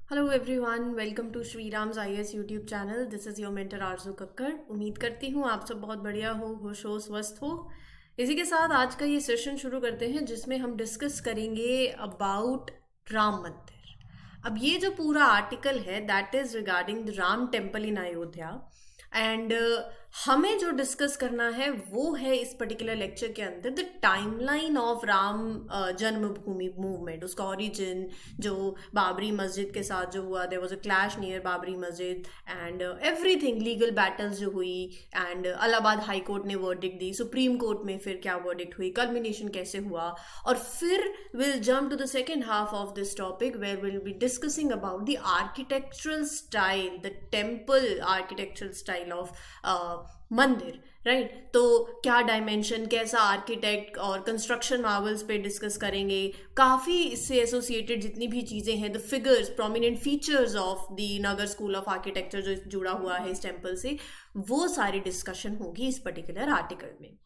Hello everyone, welcome to Shri Ram's IAS YouTube channel. This is your mentor आरजू कक्कड़। उम्मीद करती हूँ आप सब बहुत बढ़िया हो, खुश हो, स्वस्थ हो। इसी के साथ आज का ये सेशन शुरू करते हैं जिसमें हम डिस्कस करेंगे अबाउट राम मंदिर। अब ये जो पूरा आर्टिकल है that is regarding the Ram temple in Ayodhya and हमें जो डिस्कस करना है वो है इस पर्टिकुलर लेक्चर के अंदर the timeline of Ram Janmabhoomi movement, उसका ओरिजिन, जो बाबरी मस्जिद के साथ जो हुआ, there was a clash near Babri Masjid and everything, legal battles जो हुई एंड इलाहाबाद हाई कोर्ट ने वर्डिक्ट दी, सुप्रीम कोर्ट में फिर क्या वर्डिक्ट हुई, कल्मिनेशन कैसे हुआ, और फिर we'll jump to the second half of this topic where we'll be discussing about the architectural style, the temple architectural style of mandir, right. तो क्या डायमेंशन, कैसा आर्किटेक्ट और कंस्ट्रक्शन मार्वल्स पे डिस्कस करेंगे। काफ़ी इससे एसोसिएटेड जितनी भी चीज़ें हैं, the figures, prominent features of the Nagar school of architecture जो जुड़ा हुआ है इस टेम्पल से, वो सारी डिस्कशन होगी इस पर्टिकुलर आर्टिकल में।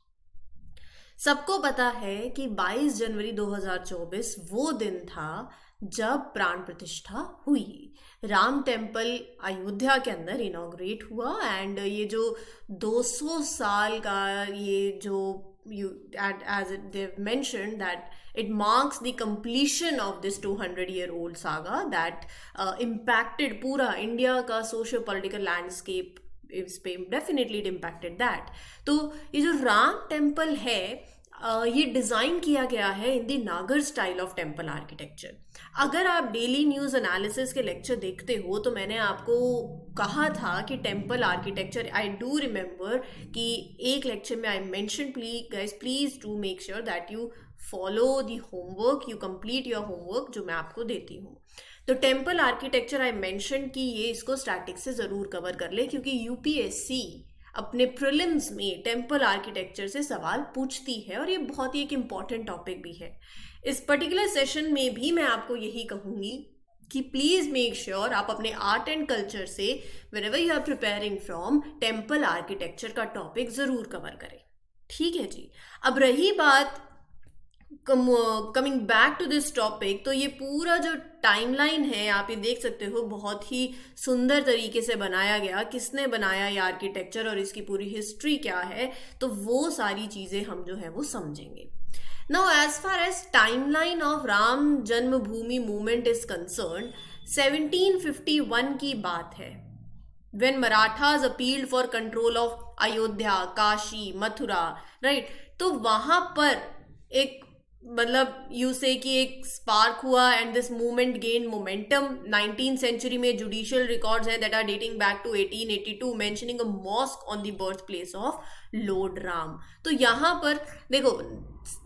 सबको पता है कि 22 जनवरी 2024 वो दिन था जब प्राण प्रतिष्ठा हुई। राम टेम्पल अयोध्या के अंदर इनॉग्रेट हुआ एंड ये जो 200 साल का ये जो as they've mentioned that it marks the completion of this 200-year-old saga that impacted पूरा इंडिया का सोशो पॉलिटिकल लैंडस्केप। इस पे डेफिनेटली इट इम्पैक्टेड दैट। तो ये जो राम टेम्पल है ये डिज़ाइन किया गया है इन दी नागर स्टाइल ऑफ टेम्पल आर्किटेक्चर। अगर आप डेली न्यूज़ एनालिसिस के लेक्चर देखते हो तो मैंने आपको कहा था कि temple architecture, I do remember कि एक लेक्चर में I mention, please do make sure that you follow the homework, you complete your homework जो मैं आपको देती हूँ। तो टेम्पल आर्किटेक्चर आई मेंशन कि ये इसको स्टैटिक्स से ज़रूर कवर कर ले, क्योंकि यूपीएससी अपने प्रीलिम्स में टेम्पल आर्किटेक्चर से सवाल पूछती है और ये बहुत ही एक इम्पॉर्टेंट टॉपिक भी है। इस पर्टिकुलर सेशन में भी मैं आपको यही कहूँगी कि प्लीज़ मेक श्योर आप अपने आर्ट एंड कल्चर से whenever you are preparing from temple architecture का टॉपिक ज़रूर कवर करें। ठीक है जी। अब रही बात coming back to this topic, तो ये पूरा जो टाइमलाइन है आप ये देख सकते हो, बहुत ही सुंदर तरीके से बनाया गया। किसने बनाया ये आर्किटेक्चर और इसकी पूरी हिस्ट्री क्या है, तो वो सारी चीज़ें हम जो है वो समझेंगे। Now as far as timeline of Ram Janmabhoomi movement is concern, 1751 की बात है when Marathas appealed for control of Ayodhya, Kashi, Mathura, right. तो वहां पर एक मतलब यू से कि एक स्पार्क हुआ and this movement gain momentum. 19th century में जुडिशियल रिकॉर्ड्स हैं that are dating back to 1882 mentioning a mosque on the birth place of lord Ram. तो यहाँ पर देखो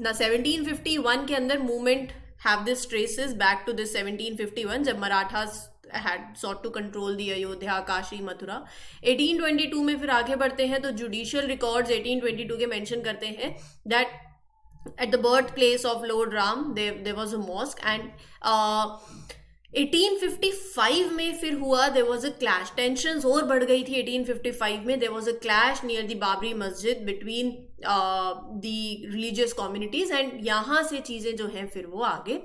ना 1751 के अंदर movement have this traces back to this 1751 जब Marathas had sought to control the Ayodhya, Kashi, Mathura. 1822 में फिर आगे बढ़ते हैं तो जुडिशियल रिकॉर्ड्स 1822 के मेंशन करते हैं that at the birthplace of Lord Ram there was a mosque and 1855 में फिर हुआ there was a clash, tensions और बढ़ गई थी। 1855 में there was a clash near the Babri मस्जिद between the religious communities and यहाँ से चीज़ें जो हैं फिर वो आगे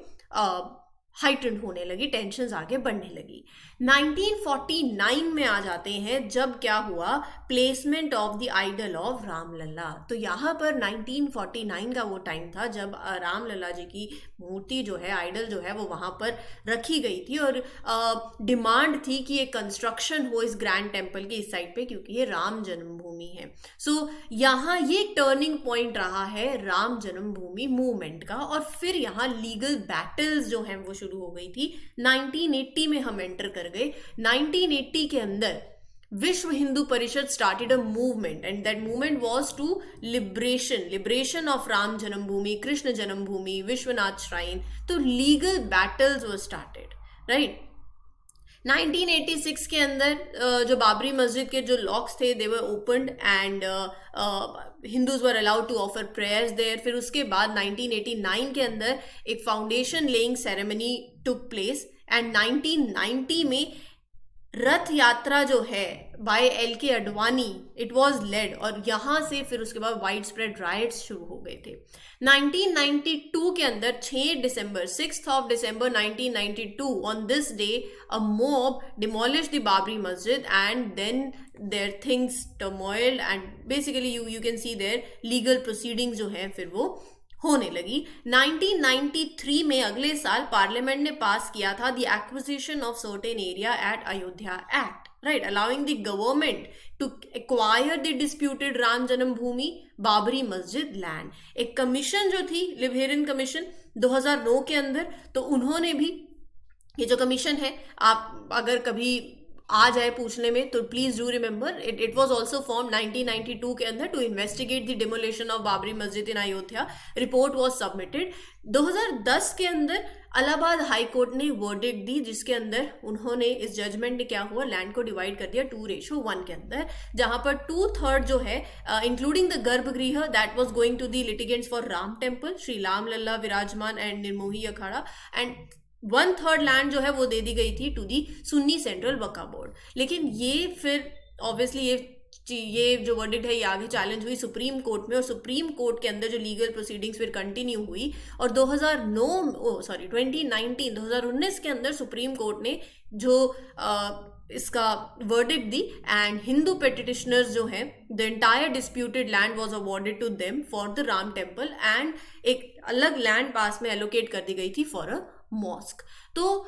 हाइटेंड होने लगी, टेंशन्स आगे बढ़ने लगी। 1949 में आ जाते हैं जब क्या हुआ, placement of the idol of Ramlala. तो यहाँ पर 1949 का वो टाइम था जब रामलला जी की मूर्ति जो है, आइडल जो है वो वहाँ पर रखी गई थी और डिमांड थी कि एक कंस्ट्रक्शन हो इस ग्रैंड टेम्पल की इस साइड पे, क्योंकि ये राम जन्मभूमि है। सो यहाँ ये टर्निंग पॉइंट रहा है राम जन्मभूमि मूवमेंट का। और फिर यहाँ लीगल बैटल्स जो हैं वो शुरू हो गई थी। 1980 में हम एंटर कर गए। 1980 के अंदर Vishwa Hindu Parishad started a movement and that movement was to liberation of Ram Janmabhoomi, Krishna Janmabhoomi, Vishwanath shrine. तो legal battles were started, right. 1986 के अंदर जो बाबरी मस्जिद के जो लॉक्स थे they were opened and Hindus were allowed to offer prayers there. फिर उसके बाद 1989 के अंदर एक foundation laying ceremony took place and 1990 में रथ यात्रा जो है by LK Advani, it was led, और यहाँ से फिर उसके बाद वाइड स्प्रेड राइट्स शुरू हो गए थे 1992 के अंदर। 6 of December 1992, on this day a mob demolish the Babri Masjid and then there things turmoil and basically you can see there legal proceedings जो है फिर वो होने लगी। 1993 में अगले साल पार्लियामेंट ने पास किया था the acquisition of certain area at Ayodhya act, right, allowing the government to acquire the disputed Ram Janmabhoomi Babri मस्जिद लैंड। एक कमीशन जो थी, लिबरेरियन कमीशन 2009 के अंदर, तो उन्होंने भी, ये जो कमीशन है, आप अगर कभी आ जाए पूछने में तो please do remember it was also form 1992 के अंदर to investigate the demolition of Babri Masjid in Ayodhya. Report was submitted 2010 के अंदर। इलाहाबाद हाई कोर्ट ने वर्डिक्ट दी जिसके अंदर उन्होंने, इस जजमेंट ने क्या हुआ, लैंड को डिवाइड कर दिया 2:1 के अंदर, जहां पर 2/3 जो है including the garbhagriha that was going to the litigants for Ram temple, Shri Ram Lalla Virajman and Nirmohi Akhara, and 1/3 land जो है वो दे दी गई थी to the Sunni Central Waqf Board. लेकिन ये फिर ऑब्वियसली ये जो वर्डिक्ट है ये आगे चैलेंज हुई सुप्रीम कोर्ट में, और सुप्रीम कोर्ट के अंदर जो लीगल प्रोसीडिंग्स फिर कंटिन्यू हुई, और 2019 के अंदर सुप्रीम कोर्ट ने जो इसका वर्डिक्ट दी, एंड हिंदू पिटिशनर्स जो हैं, the entire disputed land was awarded to them for the Ram temple, and एक अलग लैंड पास में एलोकेट कर दी गई थी फॉर अ मॉस्क। तो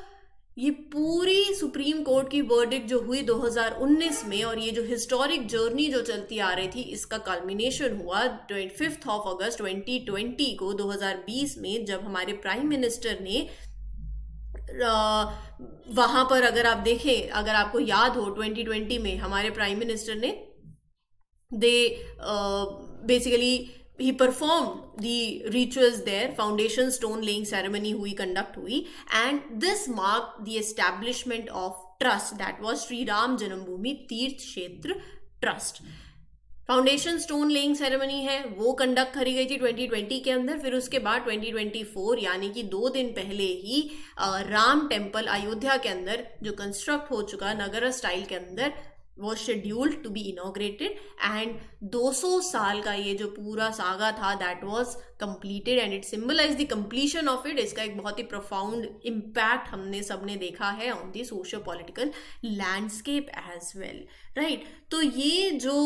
ये पूरी सुप्रीम कोर्ट की वर्डिक्ट जो हुई 2019 में, और ये जो हिस्टोरिक जर्नी जो चलती आ रही थी, इसका कल्मिनेशन हुआ 5 अगस्त 2020 को, 2020 में, जब हमारे प्राइम मिनिस्टर ने वहां पर, अगर आप देखें, अगर आपको याद हो, 2020 में हमारे प्राइम मिनिस्टर ने basically he performed the rituals there, foundation stone laying ceremony conduct hui, and this marked the establishment of trust, that was Sri Ram Janambhoomi Teerth Kshetra Trust। Foundation stone laying ceremony है वो conduct करी गई थी 2020 के अंदर। फिर उसके बाद 2024 यानी कि 2 दिन पहले ही राम टेम्पल अयोध्या के अंदर जो कंस्ट्रक्ट हो चुका नगर स्टाइल के अंदर was scheduled to be inaugurated, and 200 साल का ये जो पूरा सागा था that was completed and it symbolized the completion of it। इसका एक बहुत ही profound impact हमने सबने देखा है on the socio political landscape as well, right। तो ये जो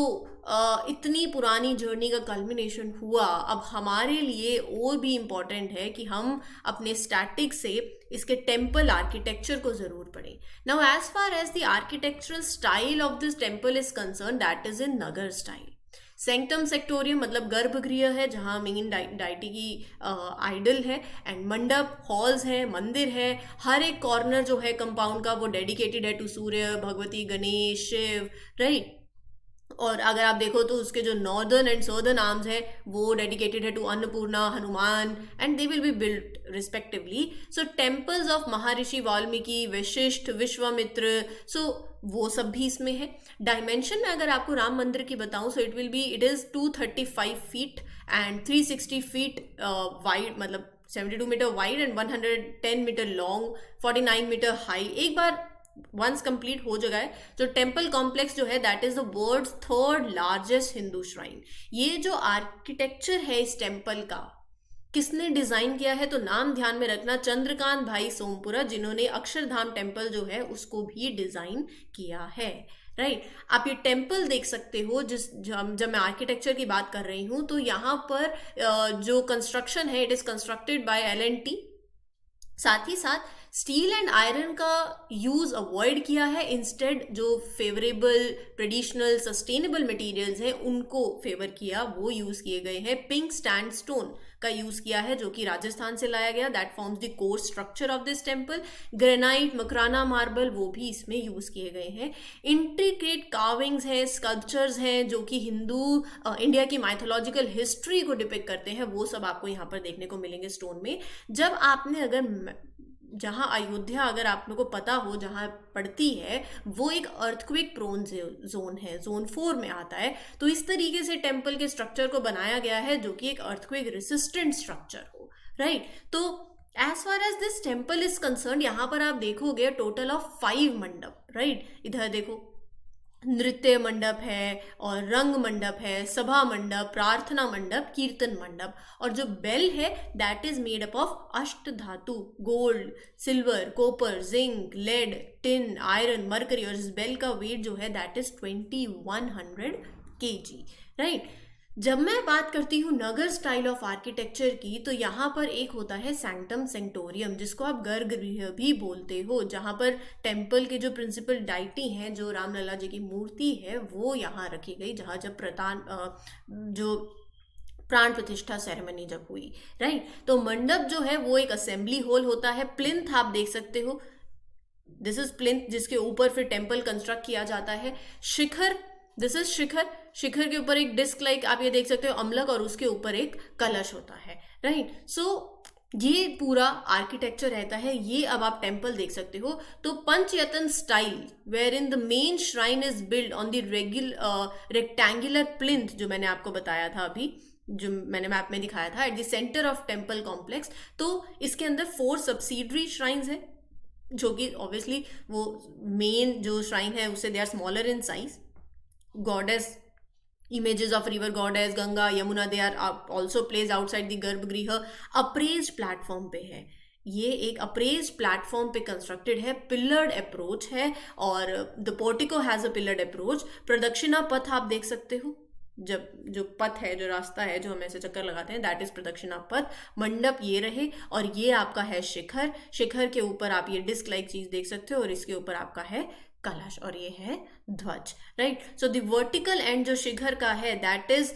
इतनी पुरानी जर्नी का कल्मिनेशन हुआ, अब हमारे लिए और भी इम्पॉर्टेंट है कि हम अपने स्टैटिक से इसके टेम्पल आर्किटेक्चर को जरूर पढ़ें। Now as far as the architectural style of this temple is concern, that is in Nagar style. Sanctum sanctorum मतलब गर्भगृह है जहाँ मेन डाइटी की आइडल है, एंड मंडप, हॉल्स हैं, मंदिर है, हर एक कॉर्नर जो है कंपाउंड का वो डेडिकेटेड है टू सूर्य, भगवती, गणेश, शिव, राइट। और अगर आप देखो तो उसके जो नॉर्दर्न एंड सदर्न आर्म्स है वो डेडिकेटेड है to Annapurna, Hanuman, and they will be built respectively. So temples of Maharshi Valmiki, Vashishtha, Vishwamitra, सो वो सब भी इसमें है। डायमेंशन में अगर आपको राम मंदिर की बताऊं, so it is 235 feet and 360 feet wide, मतलब 72 metre wide and 110 metre long, 49 metre high. एक बार वंस कंप्लीट हो जाएगा जो टेम्पल कॉम्प्लेक्स जो है that is the world's 3rd largest Hindu shrine. ये जो आर्किटेक्चर है इस टेम्पल का किसने डिजाइन किया है, तो नाम ध्यान में रखना, चंद्रकांत भाई सोमपुरा, जिन्होंने अक्षरधाम टेम्पल जो है उसको भी डिजाइन किया है, राइट। आप ये टेम्पल देख सकते हो, जब मैं आर्किटेक्चर की बात कर रही हूँ तो यहाँ पर जो कंस्ट्रक्शन है it is constructed by L&T। साथ ही साथ स्टील एंड आयरन का यूज अवॉइड किया है, इंस्टेड जो फेवरेबल ट्रेडिशनल सस्टेनेबल मटेरियल्स हैं उनको फेवर किया, वो यूज किए गए हैं। पिंक स्टैंड स्टोन का यूज किया है जो कि राजस्थान से लाया गया, that forms the core structure of this temple. Granite, Makrana marble वो भी इसमें यूज किए गए हैं। इंट्रिकेट कार्विंग्स हैं, स्कल्पचर्स हैं जो कि इंडिया की माइथोलॉजिकल हिस्ट्री को डिपिक्ट करते हैं, वो सब आपको यहाँ पर देखने को मिलेंगे स्टोन में। जब आपने जहाँ अयोध्या अगर आप लोगों को पता हो जहाँ पड़ती है वो एक अर्थक्वेक प्रोन जोन है, जोन 4 में आता है, तो इस तरीके से टेम्पल के स्ट्रक्चर को बनाया गया है जो कि एक अर्थक्वेक रेसिस्टेंट स्ट्रक्चर हो, राइट। तो as far as this temple is concern, यहाँ पर आप देखोगे टोटल ऑफ 5 मंडप, राइट। इधर देखो, नृत्य मंडप है और रंग मंडप है, सभा मंडप, प्रार्थना मंडप, कीर्तन मंडप। और जो बेल है that is made up of अष्ट धातु, gold, silver, copper, zinc, lead, tin, iron, mercury. और इस बेल का वेट जो है दैट इज 2100 kg, राइट। जब मैं बात करती हूँ नगर स्टाइल ऑफ आर्किटेक्चर की, तो यहाँ पर एक होता है सैंक्टम सेंक्टोरियम, जिसको आप गर्भगृह भी बोलते हो, जहाँ पर टेम्पल के जो प्रिंसिपल डाइटी हैं, जो रामलला जी की मूर्ति है, वो यहाँ रखी गई, जहाँ जब जो प्राण प्रतिष्ठा सेरेमनी जब हुई, राइट। तो मंडप जो है वो एक असेंबली हॉल होता है। प्लिंथ आप देख सकते हो, दिस इज प्लिंथ, जिसके ऊपर फिर टेम्पल कंस्ट्रक्ट किया जाता है। शिखर, दिस इज शिखर, शिखर के ऊपर एक डिस्क लाइक आप ये देख सकते हो अम्लक, और उसके ऊपर एक कलश होता है, राइट। सो ये पूरा आर्किटेक्चर रहता है। ये अब आप टेम्पल देख सकते हो। तो panchayatana style, where in the main shrine is build on the rectangular plinth, जो मैंने आपको बताया था अभी, जो मैंने मैप में दिखाया था, at the centre of temple complex. तो इसके अंदर 4 सब्सिडरी श्राइन्स है, जो कि ऑब्वियसली वो मेन जो श्राइन है उससे they are smaller in size. Goddess, images of river goddess Ganga, Yamuna, they are also place outside the garbhagriha. अप्रेज प्लेटफॉर्म पे है, ये एक अप्रेज प्लेटफॉर्म पे कंस्ट्रक्टेड है, पिलर्ड अप्रोच है, और the portico has a pillared approach. Pradakshina path आप देख सकते हो, जब जो पथ है, जो रास्ता है, जो हम ऐसे चक्कर लगाते हैं, दैट इज प्रदक्षिणा पथ। मंडप ये रहे, और ये आपका है शिखर। शिखर के ऊपर आप ये डिस्क लाइक चीज देख सकते हो, और इसके ऊपर आपका है कलश, और ये है ध्वज, right. So the vertical and जो शिखर का है that is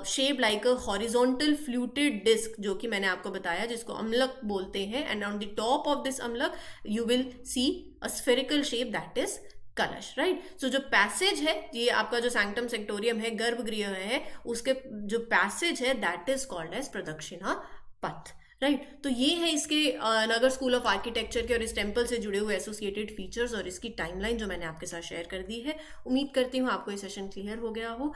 shape like a horizontal fluted disc, जो कि मैंने आपको बताया, जिसको अम्लक बोलते हैं। And on the top of this amalaka you will see a spherical shape that is kalash, right. So जो पैसेज है, ये आपका जो सैंक्टम सेक्टोरियम है, गर्भगृह है, उसके जो पैसेज है दैट इज कॉल्ड एज प्रदक्षिणा पथ, राइट। तो ये है इसके नगर स्कूल ऑफ आर्किटेक्चर के और इस टेम्पल से जुड़े हुए एसोसिएटेड फीचर्स और इसकी टाइमलाइन जो मैंने आपके साथ शेयर कर दी है। उम्मीद करती हूँ आपको ये सेशन क्लियर हो गया हो।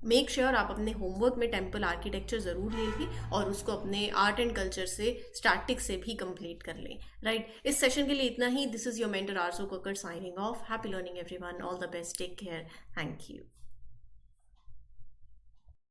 मेक श्योर आप अपने होमवर्क में टेम्पल आर्किटेक्चर ज़रूर ले लें, और उसको अपने आर्ट एंड कल्चर से, स्टैटिक से भी कंप्लीट कर लें, राइट। इस सेशन के लिए इतना ही। This is your mentor Aarzoo Kakkar signing off. Happy learning everyone, all the best, take care, thank you.